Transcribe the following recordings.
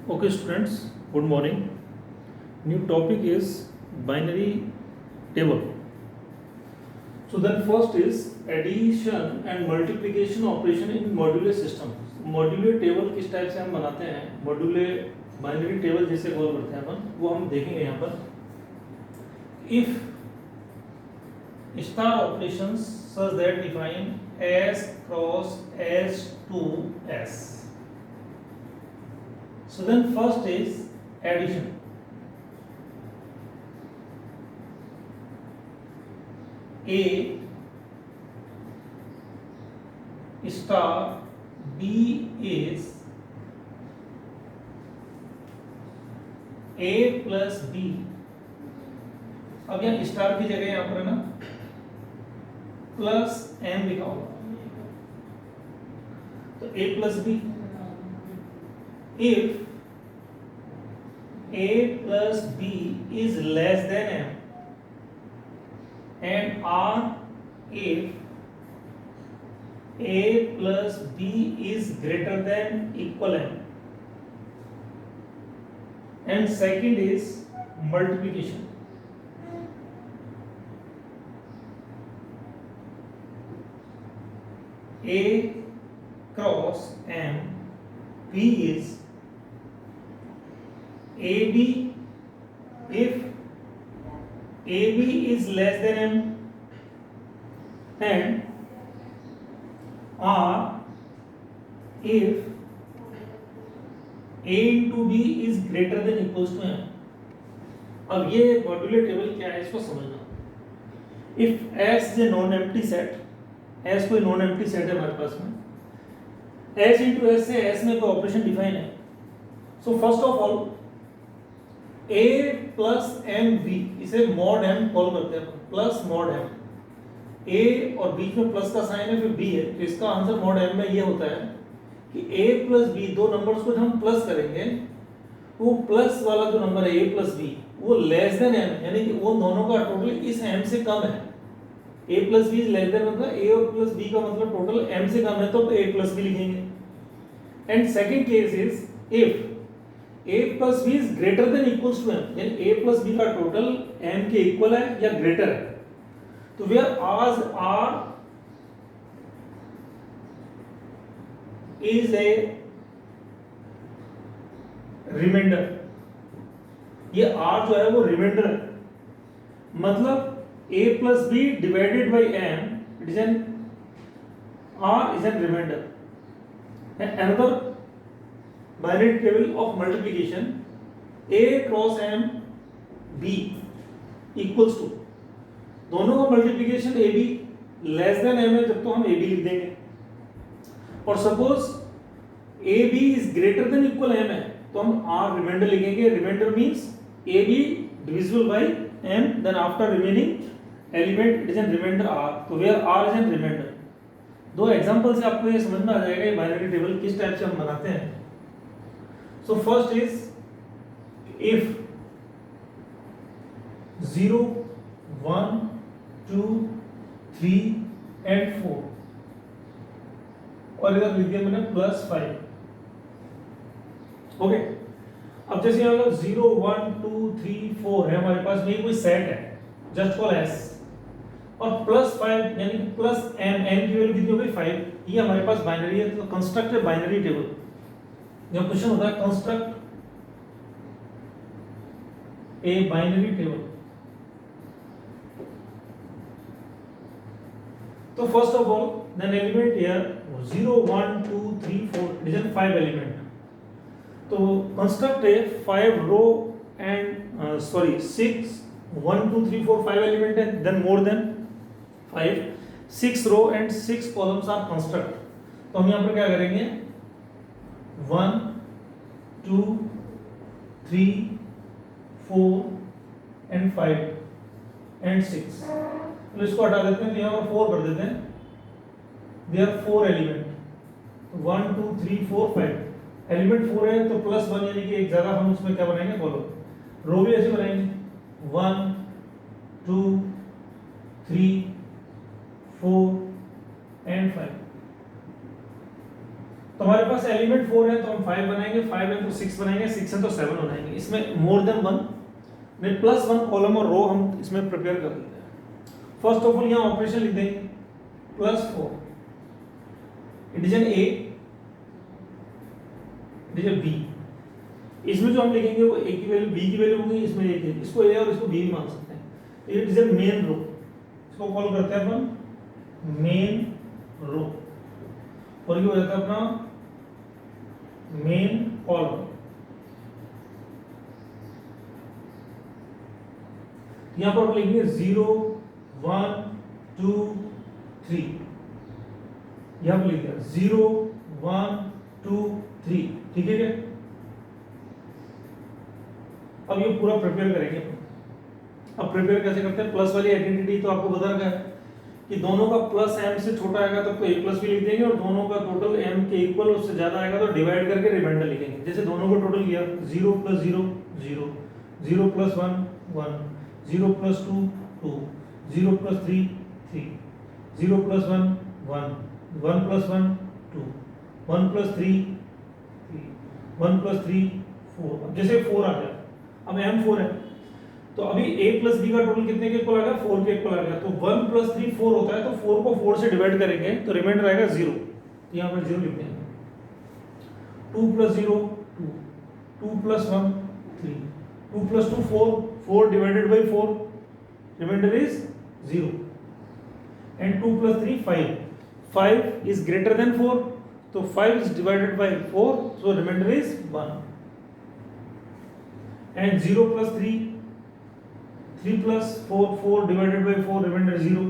Okay, students, good morning. New topic is binary table. So then first is addition and multiplication operation in modular system. Modular table किस type से हम बनाते हैं, modular binary table जैसे call करते हैं अपन, वो हम देखेंगे यहाँ पर. If star operations such that define S cross S to S. So then first is addition. A star B is A plus B. अब यहाँ स्टार की जगह यहाँ पर है ना प्लस एम लिखा होगा, तो A plus B. If A plus B is less than M and R if A plus B is greater than equal M. And second is multiplication. A cross M B is AB if AB is less than M and R if A into B is greater than equals to M. अब ये modular table क्या है इसको समझना. If S is a non-empty set, S कोई non-empty set है हमारे पास में, S into S से S में कोई ऑपरेशन डिफाइन है. So first of all A plus M B, इसे मॉड एम कॉल करते हैं, प्लस मॉड एम. A और बीच में प्लस का साइन है फिर B है, तो इसका आंसर मॉड एम में ये होता है कि A प्लस बी, दो नंबर्स को जब हम प्लस करेंगे वो प्लस वाला जो नंबर है A प्लस बी वो लेस देन M, यानी कि वो दोनों का टोटल इस M से कम है. A plus B is less than, मतलब A और प्लस B का मतलब टोटल M से कम है, तो A प्लस बी लिखेंगे. And second case is if A plus B is greater than equals to M, यानी A plus B का टोटल M के इक्वल है या ग्रेटर है, तो where R is a remainder. ये R जो है वो रिमाइंडर है, मतलब A plus B divided by M, it is an R is a remainder. And another binary table of multiplication, A cross M B equals to, दोनों का multiplication AB less than M है जब तो हम AB लिख देंगे. और suppose AB is greater than equal M है तो हम R रिमाइंडर लिखेंगे. Remainder means AB divisible by M, then after remaining element it is an remainder R, तो where R is an remainder. दो एग्जांपल से आपको ये समझ में आ जाएगा ये बाइनरी टेबल किस टाइप से हम बनाते हैं. So first is if 0, 1, 2, 3 and 4, और इधर लिख दिया मैंने +5. ओके, अब जैसे यहाँ पर 0, 1, 2, 3, 4 है हमारे पास में, कोई सेट है जस्ट कॉल S, और +5 यानी प्लस M की वैल्यू कितनी हो गई 5. ये हमारे पास बाइनरी है, तो कंस्ट्रक्ट है बाइनरी टेबल. जब क्वेश्चन होता है कंस्ट्रक्ट ए बाइनरी टेबल, तो first of all then element here 0, 1, 2, 3, 4 it is 5 element. तो construct a 5 row and 6 1 2 3 4 5 element है, then more than 5 6 row and 6 columns are construct. तो हम यहां पर क्या करेंगे 1 2 3 4 and 5 and 6. तो इसको हटा देते हैं, तो यहाँ पर 4 कर देते हैं. There are 4 एलिमेंट, 1 2 3 4 5 एलिमेंट 4 है, तो +1 यानी कि एक जगह हम उसमें क्या बनाएंगे कॉलम. रो भी ऐसे बनाएंगे 1 2 3 4 and 5. तो हमारे पास एलिमेंट 4 है तो हम 5 बनाएंगे, 5 है तो 6 बनाएंगे, 6 है तो 7 बनाएंगे। इसमें मोर देन 1 में +1 कॉलम और रो हम इसमें प्रिपेयर कर लेते हैं। फर्स्ट ऑफ ऑल यहाँ ऑपरेशन लिख देंगे +4 डिवीजन A डिवीजन B। इसमें जो हम लिखेंगे वो A की वैल्यू B की वैल्यू होगी, इसमें A की, इसको A और इसको B भी मान सकते हैं। ये डिवीजन मेन रो, इसको कॉल करते हैं अपन मेन रो, और ये हो जाता है अपना मेन कॉलम। यहां पर हम लिखेंगे 0 1 2 3, यहां पर लिख दिया 0 1 2 3, ठीक है क्या? अब ये पूरा प्रिपेयर करेंगे। अब प्रिपेयर कैसे करते हैं? प्लस वाली आइडेंटिटी तो आपको बता रखा है कि दोनों का प्लस m से छोटा आएगा तो a प्लस भी लिख देंगे, और दोनों का टोटल m के इक्वल उससे ज्यादा आएगा तो डिवाइड करके रिमाइंडर लिखेंगे। जैसे दोनों को टोटल किया 0 + 0 0, 0 + 1 1, 0 + 2 2, 0 + 3 3, 0 + 1 1, 1 + 1 2, 1 + 3 3, 1 + 3 4। अब जैसे 4 आ गया, अब m 4 है तो अभी a + b का टोटल कितने के इक्वल आ गया? 4 के इक्वल आ गया। तो 1 + 3 4 होता है, तो 4 को 4 से डिवाइड करेंगे तो रिमाइंडर आएगा 0, तो यहाँ पर 0 लिख देंगे। 2 + 0 2, 2 + 1 3, 2 + 2 4, 4 divided by 4, remainder is 0, and 2 + 3 5, 5 is greater than 4, तो 5 is divided by 4, so remainder is 1, and 0 + 3 3 + 4 4 divided by 4, remainder 0,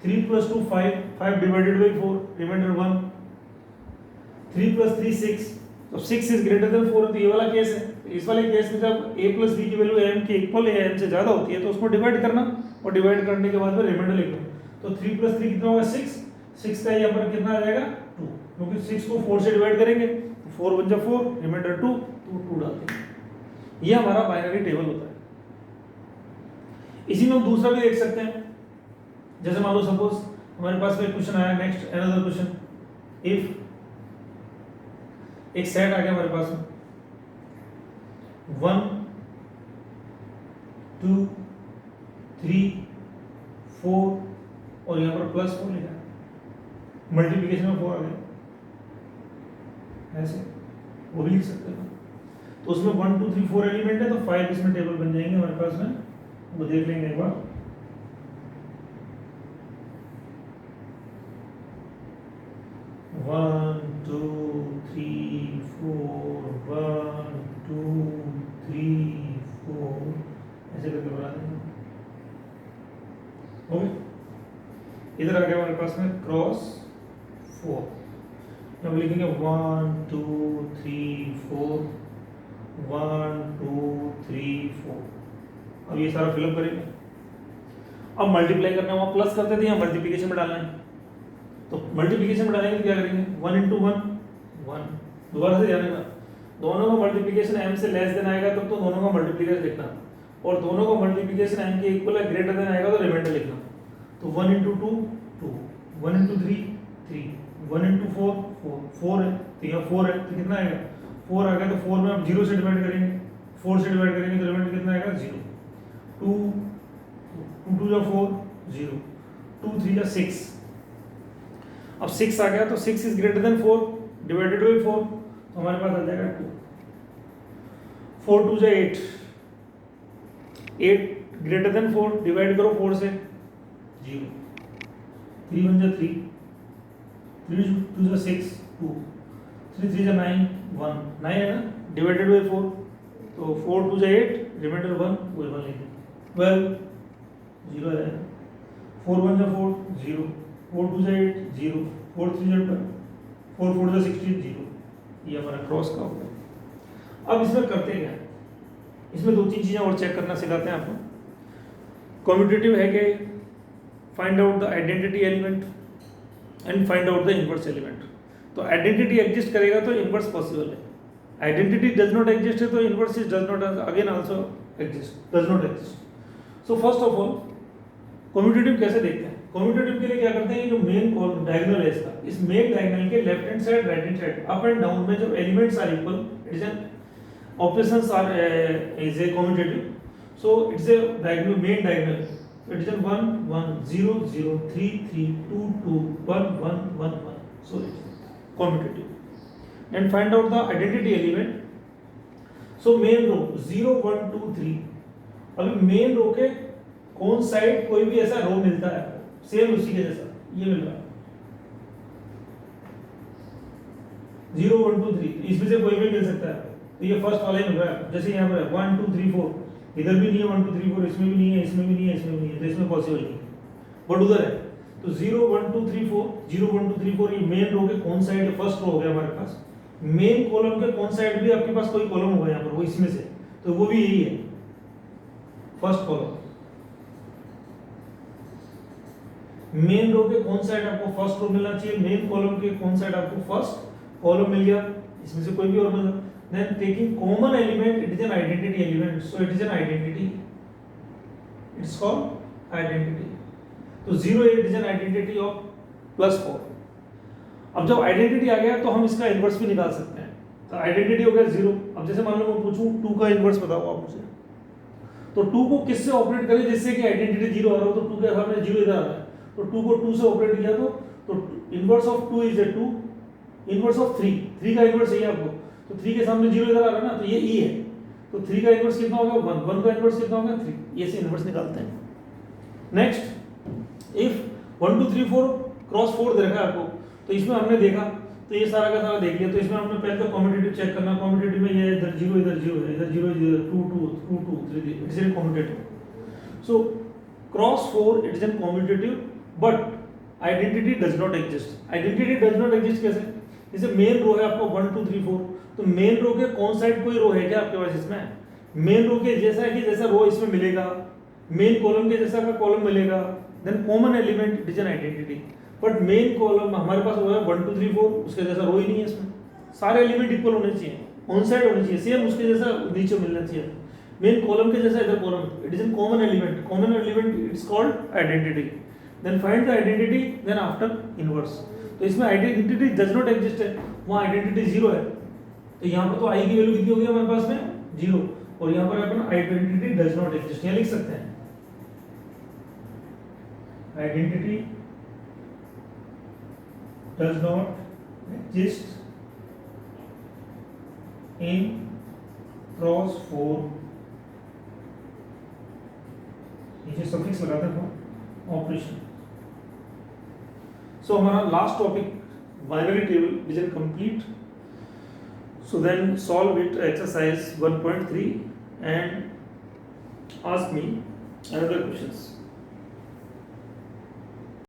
3 + 2 5 5 divided by 4, remainder 1, 3 + 3 6, तो 6 इज ग्रेटर देन 4, तो ये वाला केस है। इस वाले केस में जब a + b की वैल्यू m के इक्वल या m से ज्यादा होती है तो उसको डिवाइड करना, और डिवाइड करने के बाद में रिमाइंडर लिखना। तो 3 + 3 कितना होगा? 6, 6 का यहाँ पर कितना आ जाएगा? 2, क्योंकि 6 को 4 से डिवाइड करेंगे तो 4 × 4, रिमाइंडर 2, तो 2 डालते हैं। ये हमारा बाइनरी टेबल होता है। इसी में हम दूसरा भी देख सकते हैं, जैसे मान लो सपोज हमारे पास में क्वेश्चन आया, नेक्स्ट अनदर क्वेश्चन, इफ एक सेट आ गया हमारे पास में 1 2 3 4 और यहाँ पर +4 लिखा है, मल्टीप्लिकेशन में 4 आ गया, ऐसे वो भी लिख सकते हैं। तो उसमें 1 2 3 4 एलिमेंट है, तो 5 इसमें टेबल बन जाएंगे हमारे पास में, वो देख लेंगे एक बार। वन टू थ्री फोर, 1 2 3 4, ऐसे करके बना देंगे। ओके, इधर आ गया हमारे पास में क्रॉस 4, अब लिखेंगे 1 2 3 4, 1 2 3 4। अब ये सारा फिलअप करेंगे। अब मल्टीप्लाई करना है, वहाँ प्लस करते थे, यहाँ मल्टीप्लिकेशन में डालना है, तो मल्टीप्लिकेशन में डालेंगे तो क्या करेंगे? 1 × 1 1, दोबारा से ध्यान रखना, दोनों का मल्टीप्लिकेशन m से लेस देन आएगा तब तो दोनों का मल्टीप्लिकेशन लिखना, और दोनों का मल्टीप्लिकेशन m के इक्वल है ग्रेटर देन आएगा तो रिमाइंडर लिखना। तो 1 × 2 2, 1 × 3 3, 1 × 4 4, 4 है तो यहाँ 4 है, तो कितना आएगा? 4 आ गया, तो 4 में आप 0 से डिवाइड करेंगे, 4 से डिवाइड करेंगे तो रिमाइंडर कितना आएगा? 0, 2 2 × 4 0, 2 3 × 6, अब 6 आ गया तो 6 is greater than 4 divided by 4, तो हमारे पास आ जाएगा 2, 4 2 × 8, 8 ग्रेटर देन 4, डिवाइड करो 4 से 0, 3 1 × 3, 3 2 × 6 2, 3 3 × 9 1, 9 है ना, डिवाइडेड बाय 4, तो 4 2 × 8, रिमाइंडर 1, वही 1 लिख दें। 12 0 है, 4 1 × 4 0, 4 2 × 8 0, 4 3 × 12, 4 4 × 16 0, ये हमारा क्रॉस का हो गया। अब इसमें करते हैं क्या? इसमें 2-3 चीज़ें और चेक करना सिखाते हैं आपको। कम्यूटेटिव है कि find out the identity element and find out the inverse element. तो आइडेंटिटी एग्जिस्ट करेगा तो इनवर्स पॉसिबल है, आइडेंटिटी डज नॉट एग्जिस्ट है तो inverse is does not again also exist, does not exist. So first of all commutative कैसे देखते हैं? Commutative के लिए क्या करते हैं, जो मेन डायगोनल है इसका, इस मेन डायगोनल के left hand side right hand side up and down में जब elements are equal, it is an operations are is a commutative, so it's a diagonal, main diagonal, it is 1 1 0 0 3 3 2 2 1 1 1 1, so it is commutative. And find out the identity element. So main row 0 1 2 3, अभी main रो के कौन side कोई भी ऐसा रो मिलता है same उसी के जैसा, ये मिल रहा है 0 1 2 3, इसमें से कोई भी मिल सकता है, तो ये फर्स्ट वाला ही मिल रहा है, जैसे यहाँ पर 1 2 3 4, इधर भी नहीं है 1 2 3 4, इसमें भी नहीं है, इसमें भी नहीं है, इसमें भी नहीं है, तो इसमें पॉसिबल नहीं है, बट उधर है, तो 0 1 2 3 4 0 1 2 3 4 ये मेन रो के कौन साइड है, फर्स्ट रो हो गया हमारे पास, मेन कॉलम के कौन साइड भी आपके पास कोई कॉलम होगा यहाँ पर, वो इसमें से, तो वो भी यही है फर्स्ट कॉलम, मेन रो के कौन साइड आपको फर्स्ट रो मिलना चाहिए, मेन कॉलम के कौन साइड आपको फर्स्ट कॉलम मिल गया, इसमें से कोई भी और मिल, then taking common element it is an identity element, so it is an identity, it's called identity. तो 0 8 is an identity of +4. अब जब आइडेंटिटी आ गया तो हम इसका इनवर्स भी निकाल सकते हैं, तो आइडेंटिटी हो गया 0, अब जैसे मान लो मैं पूछूं 2 का इनवर्स बताओ आप मुझे, तो 2 को किससे ऑपरेट करें जिससे कि आइडेंटिटी 0 आ रहा हो, तो 2 के सामने 0 इधर आ रहा है, तो 2 को 2 से ऑपरेट किया तो inverse of 2 is a 2, inverse of 3 का इनवर्स चाहिए आपको, तो 3 के सामने 0 इधर आ रहा है ना, तो ये e है, तो 3 का इनवर्स कितना होगा 1, 1 का इनवर्स कितना होगा 3, ये से इनवर्स निकालते हैं। नेक्स्ट इफ 1 2 3 4 क्रॉस 4 दे रखा है आपको, तो इसमें हमने देखा, तो ये सारा का सारा देख लिया, तो इसमें हमने पहले तो कम्यूटेटिव चेक करना, कम्यूटेटिव में ये इधर 0 इधर 0 है, इधर 0 इधर 2 2 2 2 3 3, it's an commutative, so cross 4 it is N commutative, but identity does not exist. Identity does not exist कैसे, जैसे मेन रो है आपको 1 2 3 4, तो मेन रो के कौन साइड कोई रो है क्या आपके पास इसमें, मेन रो के जैसा है कि जैसा रो इसमें मिलेगा, मेन कॉलम के जैसा का कॉलम मिलेगा, then common element it is an identity, but main column हमारे पास रो है 1 2 3 4, उसके जैसा रो ही नहीं है इसमें, सारे एलिमेंट इक्वल होने चाहिए, ऑन साइड होने चाहिए, सेम उसके जैसा नीचे मिलना चाहिए, मेन कॉलम के जैसा इधर column, it is an common element, common element it's called identity, then find the identity, then after inverse, तो इसमें आइडेंटिटी डज नॉट एग्जिस्ट है, वहाँ आइडेंटिटी 0 है, तो यहाँ पर तो i की वैल्यू कितनी होगी हमारे पास में 0, और यहाँ पर अपन आइडेंटिटी डज नॉट एग्जिस्ट यहाँ लिख सकते हैं, identity does not exist in cross 4, नीचे सफिक्स लगाते हैं ऑपरेशन। सो हमारा last topic binary table is complete, so then solve it exercise 1.3 and ask me another questions.